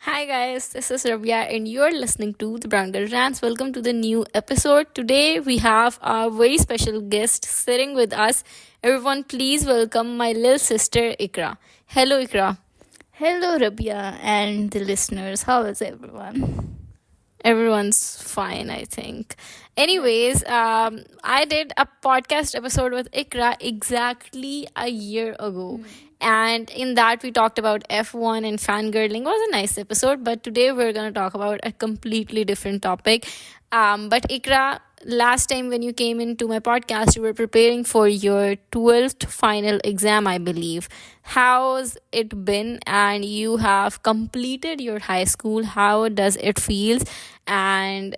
Hi guys, this is Rabia and you're listening to the Brown Girl Rants. Welcome to the new episode. Today we have a very special guest sitting with us. Everyone, please welcome my little sister Ikra. Hello Ikra. Hello, Rabia, and the listeners. How is everyone? Everyone's fine, I think. Anyways, I did a podcast episode with Ikra exactly a year ago. And in that, we talked about F1 and fangirling. It was a nice episode, but today we're going to talk about a completely different topic. But Ikra, last time when you came into my podcast, you were preparing for your 12th final exam, I believe. How's it been? And you have completed your high school. How does it feel? And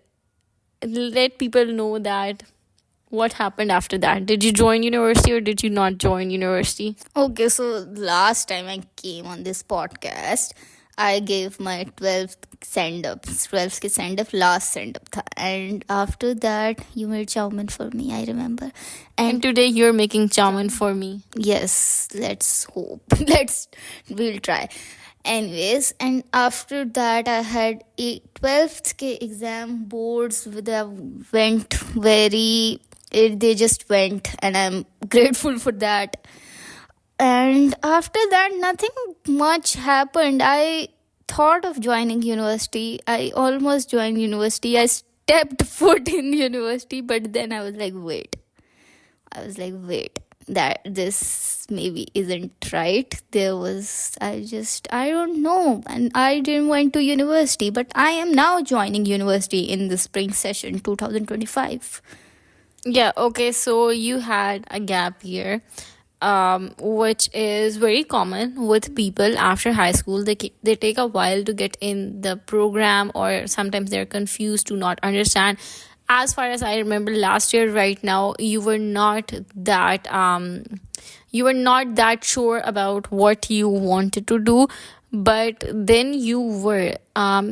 let people know that what happened after that. Did you join university or did you not join university? Okay, so last time I came on this podcast, I gave my 12th send up, 12th ke send up, last send up tha. And after that, you made chowmin for me, I remember. And today you're making chowmin for me. Yes, let's hope. We'll try. Anyways, and after that, I had a 12th ke exam boards that went they just went, and I'm grateful for that. And after that, nothing much happened. I thought of joining university. I almost joined university. I stepped foot in university, but then I was like, wait, that this maybe isn't right. I don't know. And I didn't went to university, but I am now joining university in the spring session 2025. Yeah, okay, so you had a gap year, which is very common with people after high school. They take a while to get in the program, or sometimes they're confused to not understand. As far as I remember, last year, right now, you were not that sure about what you wanted to do, but then you were.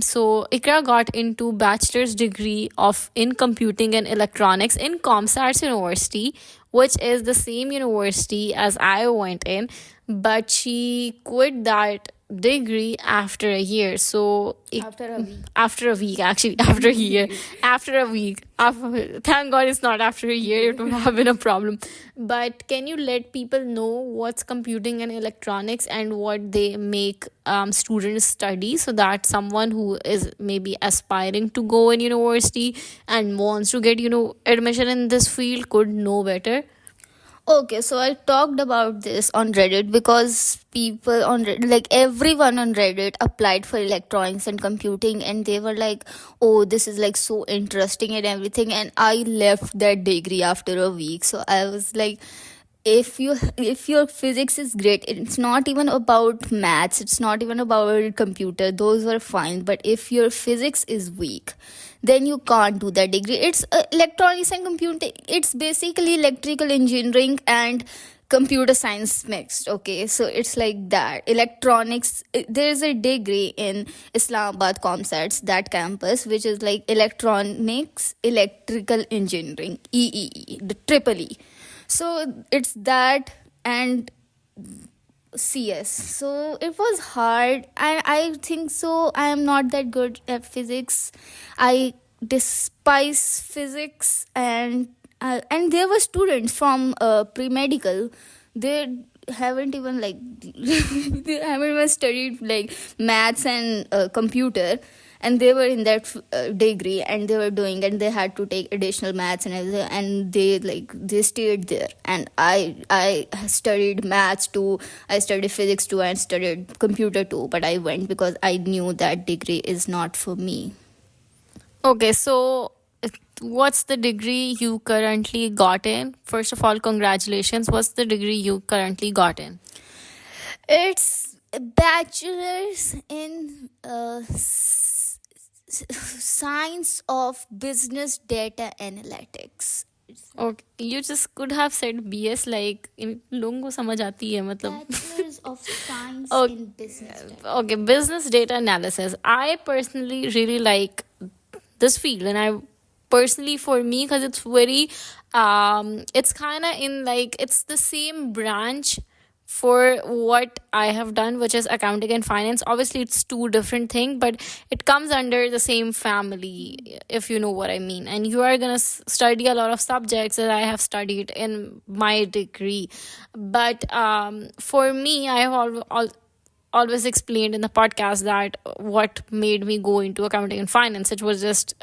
So Ikra got into bachelor's degree of in computing and electronics in ComStats University, which is the same university as I went in, but she quit that degree after a year. So After a week. after a week, actually, after a year, after a week. Thank God it's not after a year, it would have been a problem. But can you let people know what's computing and electronics and what they make students study, so that someone who is maybe aspiring to go in university and wants to get, admission in this field could know better? Okay, so I talked about this on Reddit because people on Reddit, like everyone on Reddit, applied for electronics and computing, and they were like, "Oh, this is like so interesting and everything." And I left that degree after a week, so I was like, if your physics is great, it's not even about maths, it's not even about computer, those were fine, but if your physics is weak, then you can't do that degree. It's electronics and computing, it's basically electrical engineering and computer science mixed. Okay, so it's like that. Electronics, there's a degree in Islamabad Comsats, that campus, which is like electronics electrical engineering, EEE, the triple E. So it's that and CS. So it was hard, and I think so. I am not that good at physics. I despise physics, and there were students from pre medical. They haven't even like they haven't even studied like maths and computer, and they were in that degree, and they were doing, and they had to take additional maths and everything, and they stayed there. And I studied maths too, I studied physics too, and studied computer too, but I went because I knew that degree is not for me. Okay, so what's the degree you currently got in? First of all, congratulations. What's the degree you currently got in? It's a bachelor's in science of business data analytics. Okay, you just could have said BS, like इन लोगों को समझ आती है मतलब. Bachelor's of Science Okay. in Business Data. Okay, business data analysis. I personally really like this field, and I personally, for me, because it's very it's kind of in like, it's the same branch for what I have done, which is accounting and finance. Obviously, it's two different things, but it comes under the same family, if you know what I mean. And you are gonna study a lot of subjects that I have studied in my degree. But for me, I have always explained in the podcast that what made me go into accounting and finance, it was just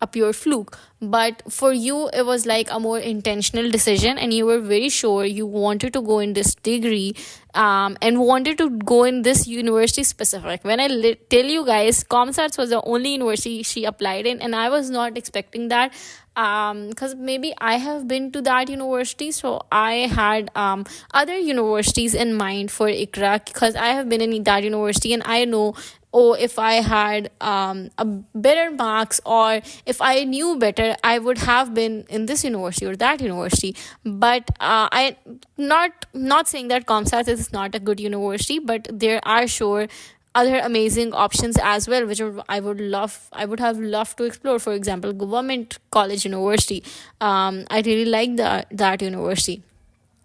a pure fluke. But for you, it was like a more intentional decision, and you were very sure you wanted to go in this degree, and wanted to go in this university specific. When I tell you guys, ComStats was the only university she applied in, and I was not expecting that, because maybe I have been to that university, so I had other universities in mind for Ikra, because I have been in that university, and I know, oh, if I had a better marks, or if I knew better, I would have been in this university or that university. But I not saying that ComStats is not a good university, but there are sure other amazing options as well, which I would have loved to explore. For example, government college university. I really like that university.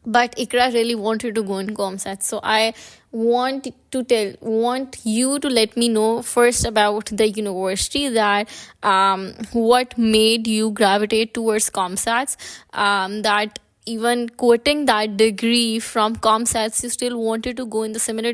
But Ikra really wanted to go in ComSat, so I want you to let me know first about the university, that what made you gravitate towards ComSats, that even quoting that degree from ComSats, you still wanted to go in the similar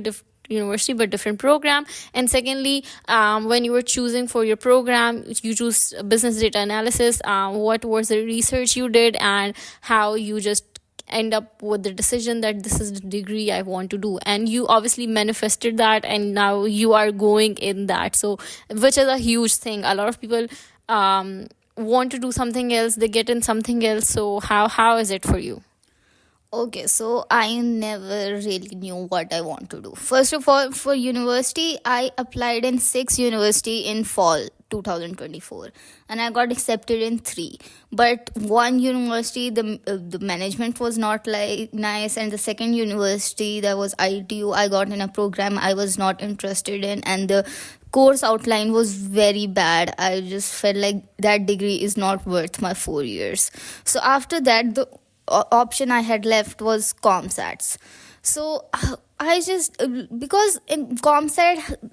university but different program. And secondly, when you were choosing for your program, you choose business data analysis. What was the research you did, and how you just end up with the decision that this is the degree I want to do, and you obviously manifested that, and now you are going in that. So, which is a huge thing. A lot of people want to do something else, they get in something else. So how is it for you? Okay, so I never really knew what I want to do. First of all, for university, I applied in 6 university in fall 2024, and I got accepted in 3. But one university, the management was not like nice, and the second university, that was ITU, I got in a program I was not interested in, and the course outline was very bad. I just felt like that degree is not worth my 4 years. So after that, the option I had left was ComStats. So I just because in ComStat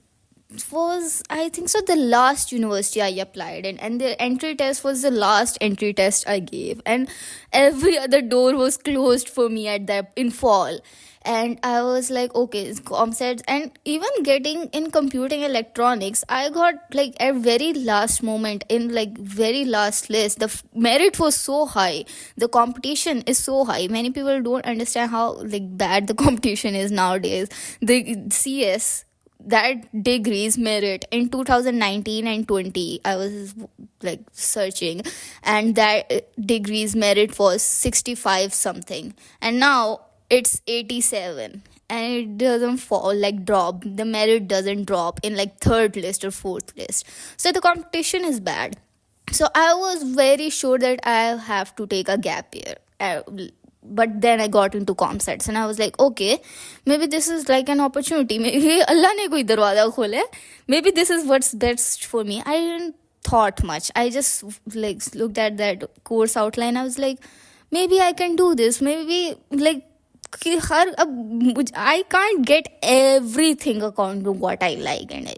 was, I think so, the last university I applied in, and the entry test was the last entry test I gave, and every other door was closed for me at that in fall. And I was like, okay, it's ComStats. And even getting in computing electronics, I got like at very last moment, in like very last list. The merit was so high, the competition is so high. Many people don't understand how like bad the competition is nowadays. The CS, that degrees merit in 2019 and 20, I was like searching, and that degrees merit was 65 something, and now it's 87, and it doesn't fall, like drop, the merit doesn't drop in like third list or fourth list. So the competition is bad. So I was very sure that I have to take a gap year. But then I got into ComStats, and I was like, okay, maybe this is like an opportunity. Maybe Allah ne koi darwaza khole. Maybe this is what's best for me. I didn't thought much. I just like looked at that course outline. I was like, maybe I can do this. Maybe like I can't get everything according to what I like, and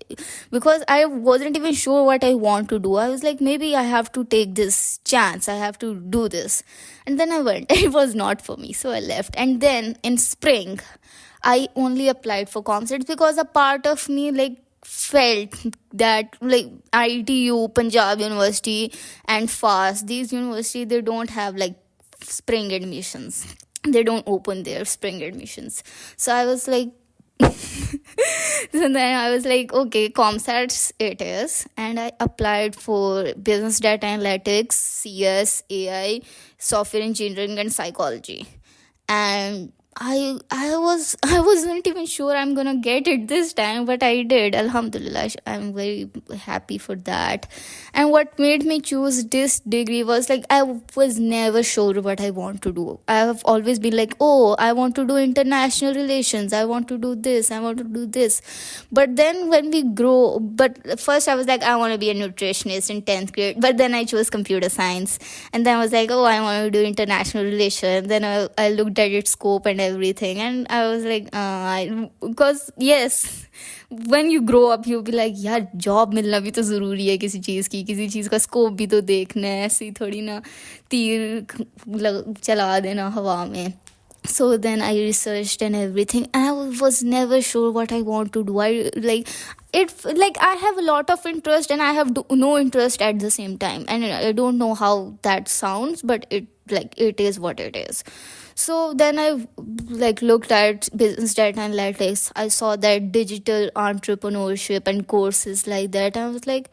because I wasn't even sure what I want to do. I was like, maybe I have to take this chance, I have to do this. And then I went. It was not for me, so I left. And then in spring, I only applied for ComStats because a part of me like felt that like ITU, Punjab University, and FAST, these universities, they don't have like spring admissions. They don't open their spring admissions. So I was like, so then I was like, okay, ComStats it is. And I applied for business data analytics, CS, AI, software engineering, and psychology. And I wasn't even sure I'm gonna get it this time, but I did. Alhamdulillah, I'm very happy for that. And what made me choose this degree was like, I was never sure what I want to do. I have always been like, oh, I want to do international relations, I want to do this, I want to do this. But then when we grow, but first I was like, I want to be a nutritionist in 10th grade, but then I chose computer science. And then I was like, oh, I want to do international relations. Then I looked at its scope, and everything. And I was like, because yes, when you grow up you'll be like, यार job मिलना भी तो ज़रूरी है किसी चीज़ का scope भी तो देखना है, ऐसे ही थोड़ी ना तीर चला देना हवा में. So then I researched and everything, and I was never sure what I want to do. I like it, like I have a lot of interest and I have no interest at the same time, and I don't know how that sounds, but it is what it is. So then I like looked at business data analytics. I saw that digital entrepreneurship and courses like that. I was like,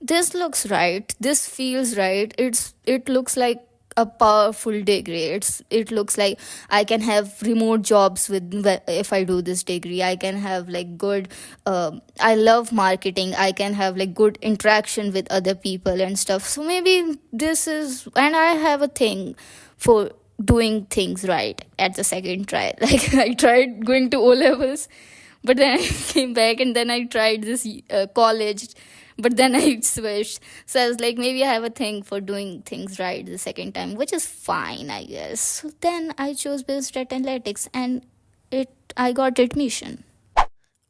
this looks right, this feels right, it looks like a powerful degree. It looks like I can have remote jobs if I do this degree. I can have like good I love marketing. I can have like good interaction with other people and stuff. So maybe this is, and I have a thing for doing things right at the second try. Like I tried going to O levels, but then I came back, and then I tried this college, but then I switched. So I was like, maybe I have a thing for doing things right the second time, which is fine, I guess. So then I chose business data analytics, and I got admission.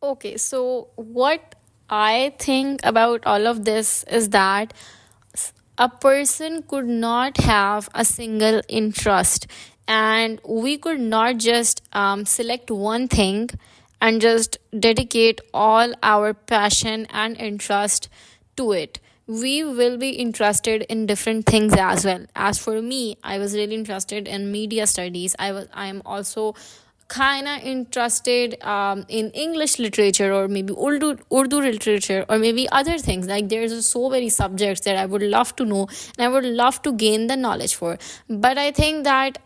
Okay, so what I think about all of this is that a person could not have a single interest, and we could not just select one thing and just dedicate all our passion and interest to it. We will be interested in different things as well. As for me, I was really interested in media studies. I am also kind of interested in English literature, or maybe Urdu literature, or maybe other things. Like there's so many subjects that I would love to know and I would love to gain the knowledge for. But I think that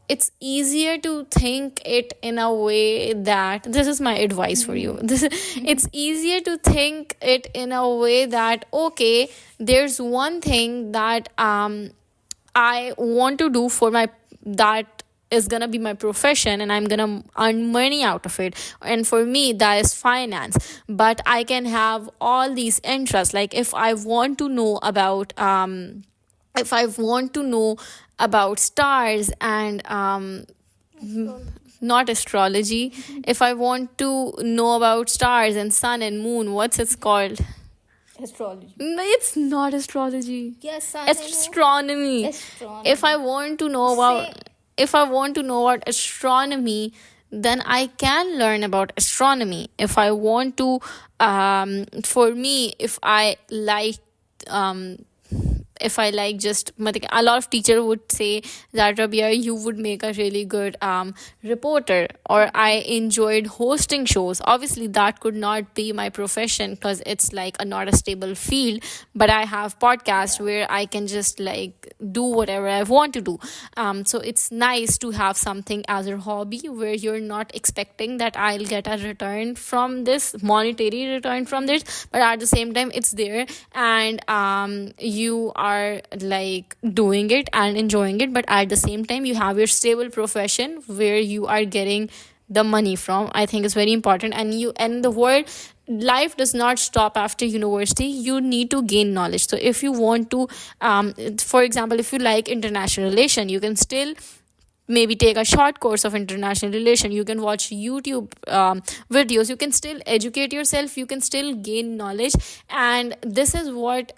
it's easier to think it in a way that, this is my advice for you, it's easier to think it in a way that, okay, there's one thing that I want to do for my, that is gonna be my profession, and I'm gonna earn money out of it, and for me that is finance. But I can have all these interests. Like if I want to know about stars and not astrology, if I want to know about stars and sun and moon, what's it's called? Astrology. No, it's not astrology. Yes, Astronomy. If I want to know about astronomy, then I can learn about astronomy. If I want to for me, if I like just, a lot of teacher would say that, Rabia, you would make a really good reporter, or I enjoyed hosting shows. Obviously that could not be my profession because it's like not a stable field, but I have podcasts where I can just like do whatever I want to do. So it's nice to have something as a hobby where you're not expecting that I'll get a return from this, monetary return from this, but at the same time it's there, and you are like doing it and enjoying it, but at the same time you have your stable profession where you are getting the money from. I think it's very important. And the word, life does not stop after university. You need to gain knowledge. So if you want to for example, if you like international relation, you can still maybe take a short course of international relation. You can watch YouTube videos. You can still educate yourself. You can still gain knowledge. And this is what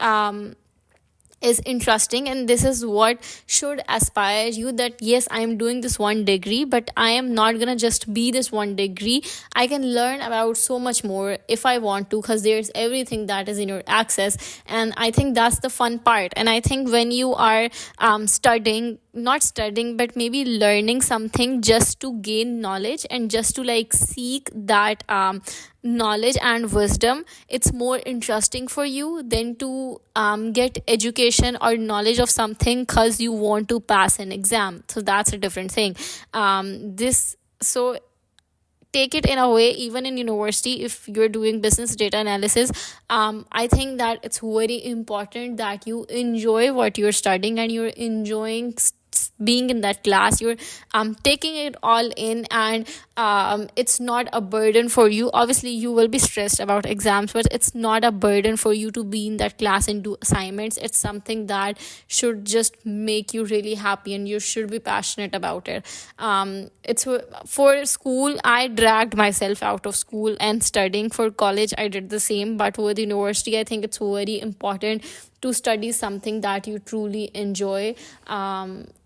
is interesting, and this is what should aspire you, that yes, I am doing this one degree, but I am not gonna just be this one degree. I can learn about so much more if I want to, because there's everything that is in your access. And I think that's the fun part. And I think when you are not studying, but maybe learning something just to gain knowledge and just to like seek that knowledge and wisdom, it's more interesting for you than to get education or knowledge of something because you want to pass an exam. So that's a different thing. So take it in a way, even in university, if you're doing business data analysis, I think that it's very important that you enjoy what you're studying and you're enjoying being in that class, you're taking it all in, and it's not a burden for you. Obviously you will be stressed about exams, but it's not a burden for you to be in that class and do assignments. It's something that should just make you really happy, and you should be passionate about it. It's for school, I dragged myself out of school and studying. For college I did the same, but with university I think it's very important to study something that you truly enjoy.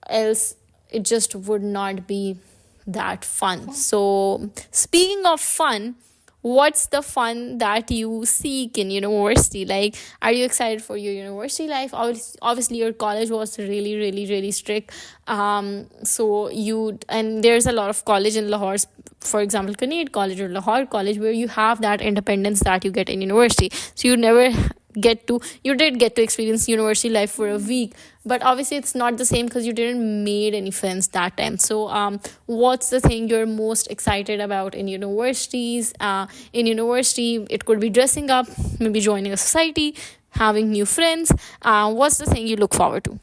Else it just would not be that fun. So speaking of fun, what's the fun that you seek in university? Like, are you excited for your university life? Obviously your college was really really really strict. So you, and there's a lot of college in Lahore, for example Canadian College or Lahore College, where you have that independence that you get in university. So you did get to experience university life for a week, but obviously it's not the same because you didn't made any friends that time. So what's the thing you're most excited about in universities? In university it could be dressing up, maybe joining a society, having new friends. What's the thing you look forward to?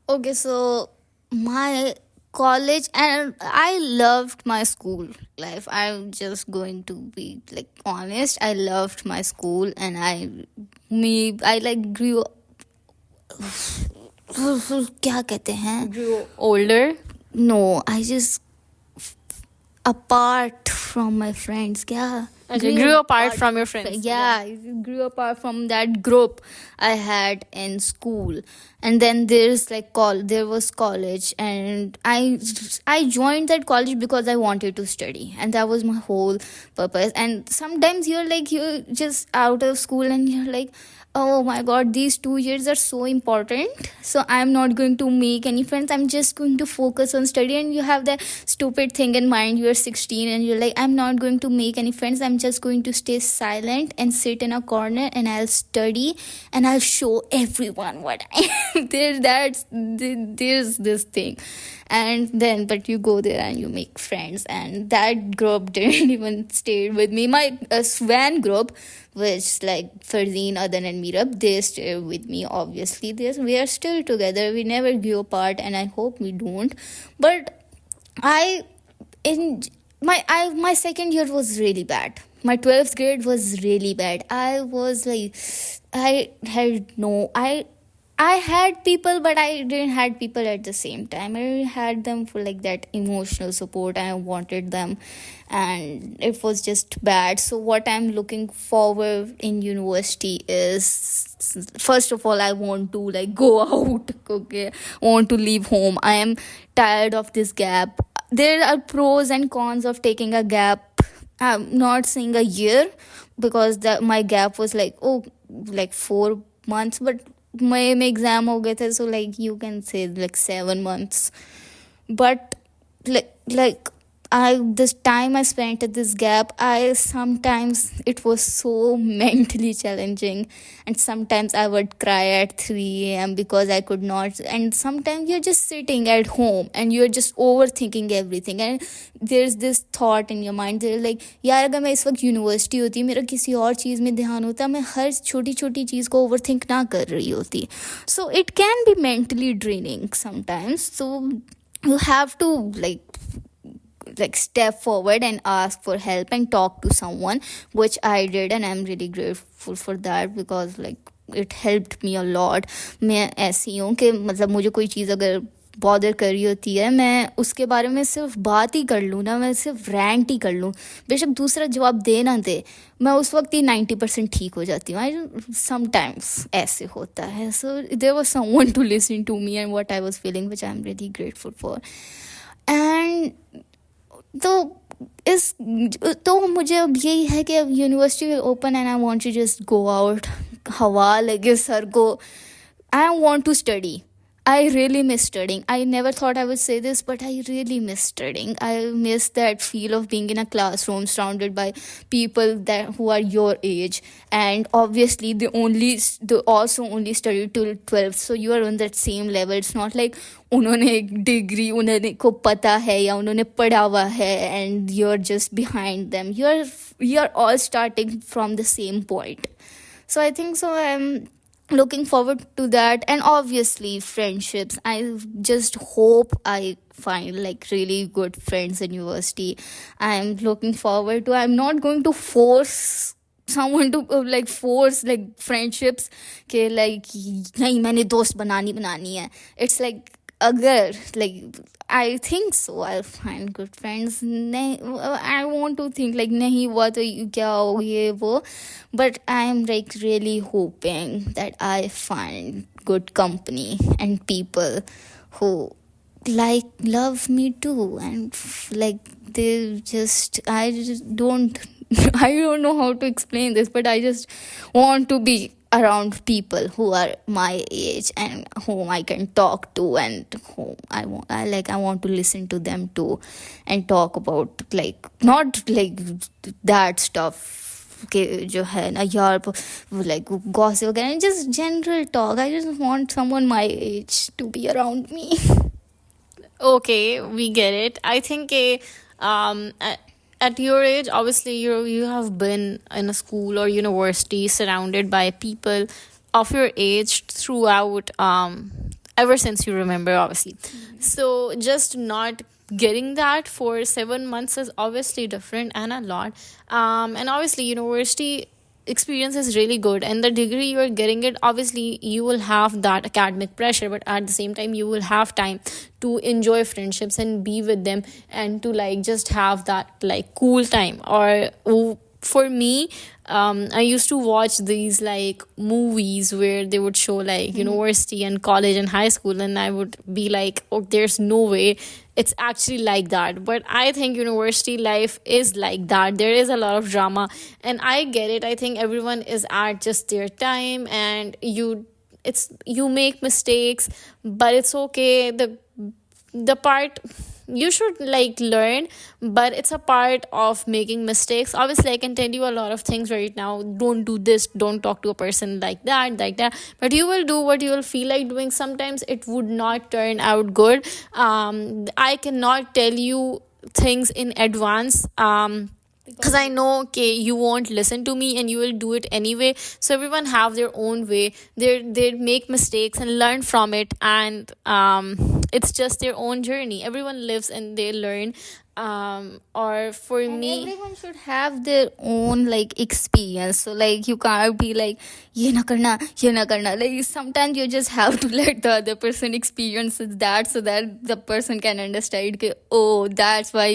Okay, so my college, and I loved my school life. I'm just going to be like honest. I loved my school, and I like grew. क्या कहते हैं? Grew older. No, I just apart from my friends. क्या? Okay, grew apart from your friends. Yeah, I grew apart from that group I had in school. And then there's like there was college, and I joined that college because I wanted to study, and that was my whole purpose. And sometimes you're just out of school and you're like, oh my god, these 2 years are so important, so I'm not going to make any friends, I'm just going to focus on study. And you have that stupid thing in mind, you're 16 and you're like, I'm not going to make any friends, I'm just going to stay silent and sit in a corner and I'll study and I'll show everyone what I am. There's this thing. And then but you go there and you make friends, and that group didn't even stay with me. My Swan group, which like Fardeen, Adan and Mirab, they stay with me. Obviously we are still together, we never grew apart, and I hope we don't. But my second year was really bad. My 12th grade was really bad. I was like, I had people, but I didn't had people at the same time. I had them for like that emotional support. I wanted them, and it was just bad. So what I'm looking forward in university is, first of all, I want to like go out. Okay, I want to leave home. I am tired of this gap. There are pros and cons of taking a gap. I'm not saying a year, because my gap was like 4 months, but my exam ho gaye the, so like you can say like 7 months. But like this time I spent at this gap, sometimes it was so mentally challenging, and sometimes I would cry at 3 a.m. because I could not. And sometimes you're just sitting at home and you're just overthinking everything, and there's this thought in your mind, they're like, यार अगर मैं इस वक्त university होती, मेरा किसी और चीज़ में ध्यान होता, मैं हर छोटी छोटी चीज़ को ओवरथिंक ना कर रही होती. So it can be mentally draining sometimes. So you have to like step forward and ask for help and talk to someone, which I did, and I'm really grateful for that, because like it helped me a lot. मैं ऐसी हूँ कि मतलब मुझे कोई चीज़ अगर bother कर रही होती है, मैं उसके बारे में सिर्फ बात ही कर लूँ ना, मैं सिर्फ रैंट ही कर लूँ, बेशक दूसरा जवाब दे ना दे, मैं उस वक्त ही 90% ठीक हो जाती हूँ. समटाइम्स ऐसे होता है. So there was someone to listen to me and what I was feeling, which I am really grateful for. And तो मुझे अब यही है कि अब university open and I want to just go out, हवा लगे सर को. I want to study. I really miss studying. I never thought I would say this, but I really miss studying. I miss that feel of being in a classroom surrounded by people who are your age. And obviously they also only study till 12th. So you are on that same level. It's not like उन्होंने एक degree उन्होंने को पता है या उन्होंने पढ़ा हुआ है and you're just behind them. You're all starting from the same point. So I think so looking forward to that. And obviously friendships, I just hope I find like really good friends in university. I'm looking forward to, I'm not going to force someone to like force like friendships के like नहीं मैंने दोस्त बनानी है. It's like अगर like I think so I'll find good friends. नहीं, I want to think like नहीं हुआ तो क्या हो ये वो, but I'm like really hoping that I find good company and people who like love me too, and like they just, I just don't I don't know how to explain this, but I just want to be around people who are my age and whom I can talk to, and whom I want to listen to them too, and talk about like not like that stuff के जो है ना यार like gossip वगैरह, just general talk. I just want someone my age to be around me. Okay, we get it. I think at your age, obviously you have been in a school or university surrounded by people of your age throughout ever since you remember, obviously. So just not getting that for 7 months is obviously different and a lot. And obviously university experience is really good, and the degree you are getting it, obviously you will have that academic pressure, but at the same time you will have time to enjoy friendships and be with them, and to like just have that like cool time. Or for me, I used to watch these like movies where they would show like university and college and high school, and I would be like, oh, there's no way it's actually like that. But I think university life is like that. There is a lot of drama, and I get it. I think everyone is at just their time, and you make mistakes, but it's okay. The part you should like learn, but it's a part of making mistakes. Obviously I can tell you a lot of things right now: don't do this, don't talk to a person like that, but you will do what you will feel like doing. Sometimes it would not turn out good. I cannot tell you things in advance, because I know okay you won't listen to me and you will do it anyway. So everyone have their own way. They make mistakes and learn from it, and it's just their own journey. Everyone lives and they learn. Or for And me, everyone should have their own like experience. So like you can't be like ye na karna, ye na karna. Like sometimes you just have to let the other person experience that, so that the person can understand कि, oh, that's why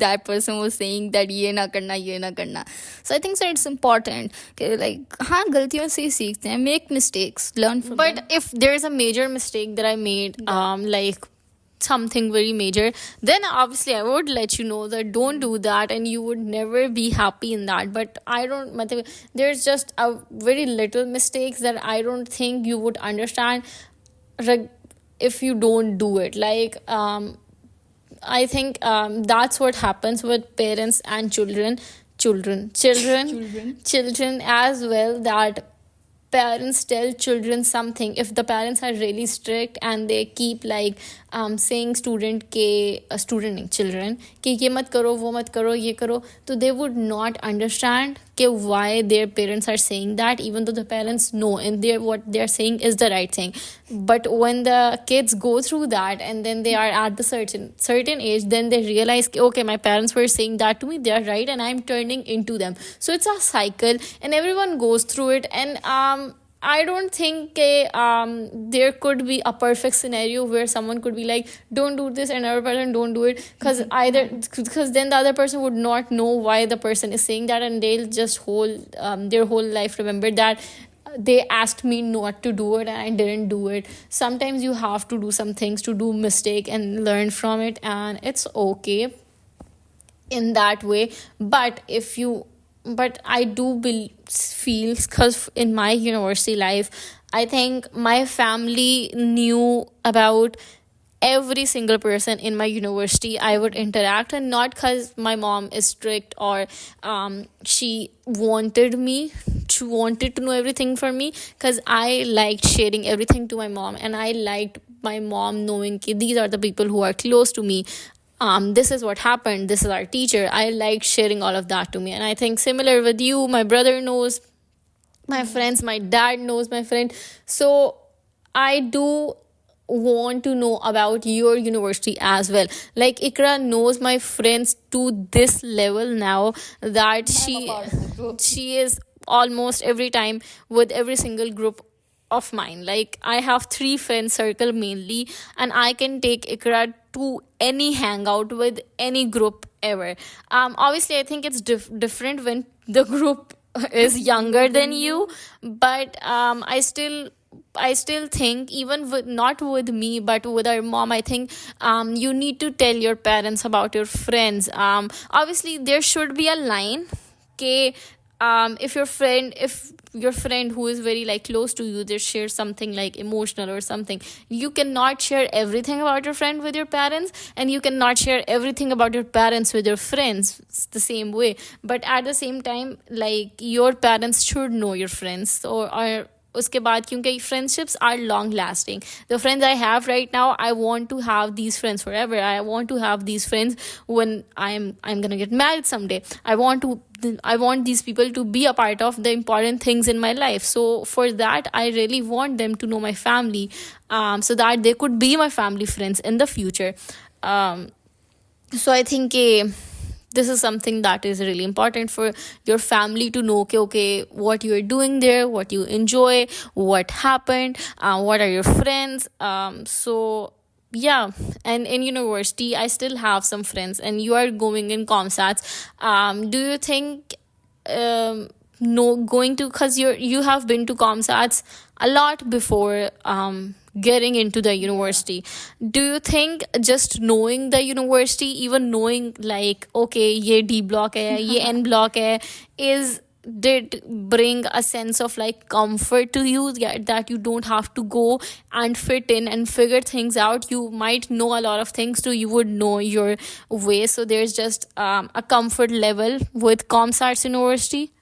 that person was saying that ye na karna, ye na karna. So I think so it's important कि like हाँ गलतियों से ही सीखते हैं, make mistakes, learn from them. but if there's a major mistake that I made, like something very major, then obviously I would let you know that don't do that, and you would never be happy in that. But I don't matlab, there's just a very little mistakes that I don't think you would understand if you don't do it. Like I think that's what happens with parents and children as well, that parents tell children something. If the parents are really strict and they keep like saying student नहीं, children कि ये मत करो, वो मत करो, ये करो, तो they would not understand कि why their parents are saying that, even though the parents know and what they're saying is the right thing. But when the kids go through that and then they are at the certain age, then they realize okay, my parents were saying that to me, they're right, and I'm turning into them. So it's a cycle and everyone goes through it. And I don't think there could be a perfect scenario where someone could be like, don't do this, and another person don't do it, because then the other person would not know why the person is saying that, and they'll just their whole life remember that they asked me not to do it and I didn't do it. Sometimes you have to do some things to do mistake and learn from it, and it's okay in that way. But I do feel, because in my university life, I think my family knew about every single person in my university I would interact, and not because my mom is strict or she wanted to know everything from me, because I liked sharing everything to my mom, and I liked my mom knowing that these are the people who are close to me. This is what happened, this is our teacher. I liked sharing all of that to me, and I think similar with you. My brother knows my friends, my dad knows my friend. So I do want to know about your university as well. Like Ikra knows my friends to this level now that she is almost every time with every single group of mine. Like I have three friend circle mainly, and I can take Ikra to any hangout with any group ever. Obviously I think it's different when the group is younger than you, but I still think, even with not with me but with our mom, I think you need to tell your parents about your friends. Obviously there should be a line. Okay, if your friend who is very like close to you, they share something like emotional or something, you cannot share everything about your friend with your parents, and you cannot share everything about your parents with your friends. It's the same way. But at the same time, like your parents should know your friends, or उसके बाद, क्योंकि friendships are long lasting. The friends I have right now, I want to have these friends forever. I want to have these friends when I'm gonna get married someday. I want these people to be a part of the important things in my life. So for that, I really want them to know my family, so that they could be my family friends in the future. So I think this is something that is really important for your family to know. Okay, what you are doing there, what you enjoy, what happened, what are your friends. So yeah. And in university I still have some friends, and you are going in comsats. Do you think no going to, because you have been to comsats a lot before getting into the university, do you think just knowing the university, even knowing like okay ye D block hai, ye N block hai, is did bring a sense of like comfort to you, that you don't have to go and fit in and figure things out? You might know a lot of things, so you would know your way. So there's just a comfort level with comsats university.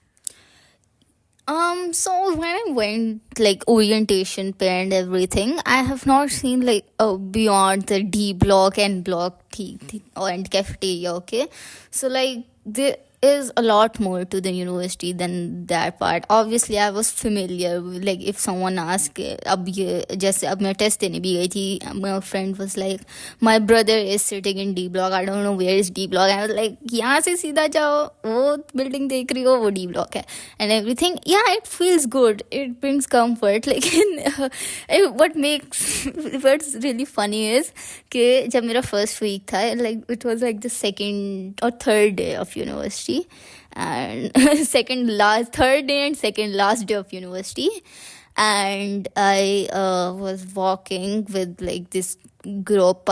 So when I went like orientation pay and everything, I have not seen like beyond the D block and block and cafeteria. Okay, so like there is a lot more to the university than that part. Obviously, I was familiar with, like if someone asked, अब ये जैसे अब मैं test देने भी गई थी, my friend was like, my brother is sitting in D block. I don't know where is D block. I was like, यहाँ से सीधा जाओ, वो building देख रही हो, वो D block है, and everything. Yeah, it feels good. It brings comfort. लेकिन what's really funny is कि जब मेरा first week था, like it was like the second or third day of university, and third day and second last day of university, and I was walking with like this group.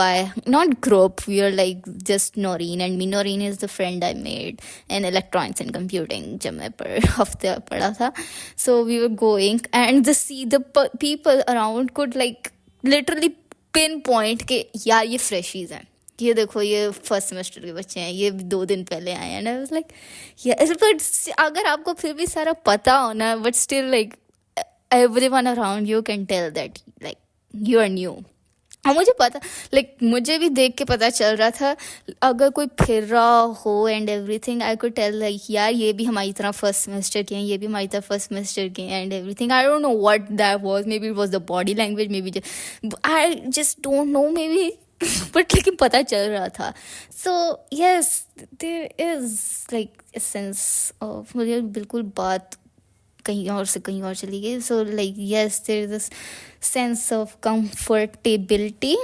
Not group, we are like just Noreen and me. Noreen is the friend I made in electronics and computing जब मैं हफ्ते पढ़ा था. So we were going, and the people around could like literally pinpoint कि यार ये freshies हैं, ये देखो ये फर्स्ट सेमेस्टर के बच्चे हैं, ये 2 दिन पहले आए हैं. आई वाज लाइक बट अगर आपको फिर भी सारा पता हो ना, but still like everyone around you can tell that like you are new. और मुझे पता, लाइक मुझे भी देख के पता चल रहा था, अगर कोई फिर रहा हो and everything, I could tell like यार ये भी हमारी तरह फर्स्ट सेमेस्टर के हैं, ये भी हमारी तरह फर्स्ट सेमेस्टर के हैं and everything. I don't know what that was, maybe it was the body language, maybe I just don't know, maybe but लेकिन पता चल रहा था. So yes, there is like a sense of, मुझे बिल्कुल बात कहीं और से कहीं और चली गई. So like yes, there is this sense of comfortability.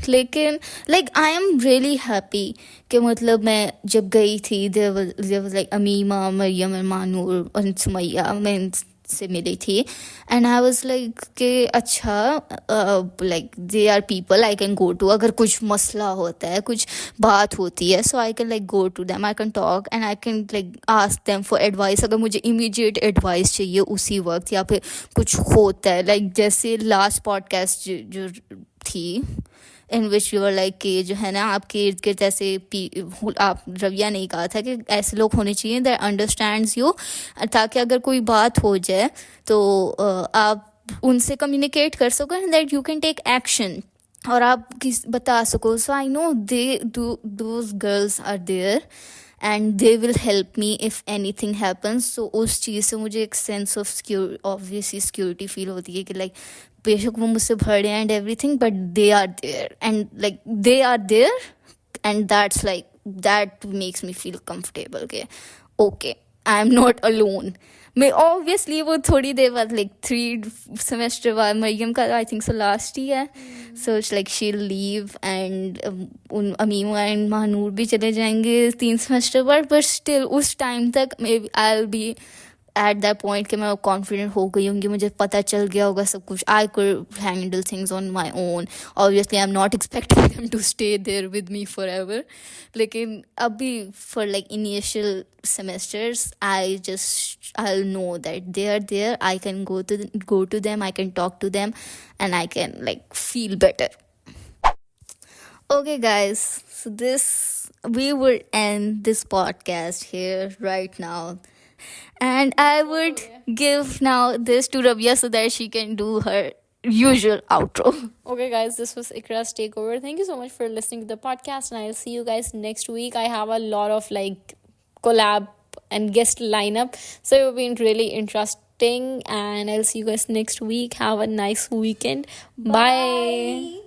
लेकिन like I am really happy कि मतलब मैं जब गई थी, there was like Amima, Maryam, Manoor और सुमैया, मैं से मिली थी, एंड आई वाज लाइक कि अच्छा, like they are people I can go to. अगर कुछ मसला होता है, कुछ बात होती है, so I can like go to them, I can talk and I can like ask them for advice. अगर मुझे इमीडिएट एडवाइस चाहिए उसी वक्त, या फिर कुछ होता है, लाइक जैसे लास्ट पॉडकास्ट जो थी इन विच यूर लाइक कि जो है ना आपके इर्द गिर्द ऐसे आप रविया नहीं कहा था कि ऐसे लोग होने चाहिए दैट अंडरस्टैंड्स यू, ताकि अगर कोई बात हो जाए तो आप उनसे कम्युनिकेट कर सको and that you can take action, और आप बता सको. So I know they those girls are there and they will help me if anything happens. So उस चीज़ से मुझे एक sense of secure obviously security feel होती है कि like बेशक वो मुझसे बड़े हैं and everything, but they are there, and like they are there, and that's like that makes me feel comfortable. Okay, I'm not alone. मैं obviously वो थोड़ी देर बाद like 3 semester बाद मरियम का I think so last ही है, so it's like she'll leave and उन Amima and Mahnoor भी चले जाएंगे 3 semester बाद, but still उस time तक maybe I'll be at that point कि मैं कॉन्फिडेंट हो गई होंगी, मुझे पता चल गया होगा सब कुछ. I could handle things on my own. Obviously I'm not expecting them to stay there with me forever, लेकिन अभी for like initial semesters I'll know that they are there. I can go to them, I can talk to them, and I can like feel better. Okay guys, so we would end this podcast here right now. And I would give now this to Rabia so that she can do her usual outro. Okay, guys, this was Ikra's takeover. Thank you so much for listening to the podcast, and I'll see you guys next week. I have a lot of like collab and guest lineup, so it will be really interesting. And I'll see you guys next week. Have a nice weekend. Bye.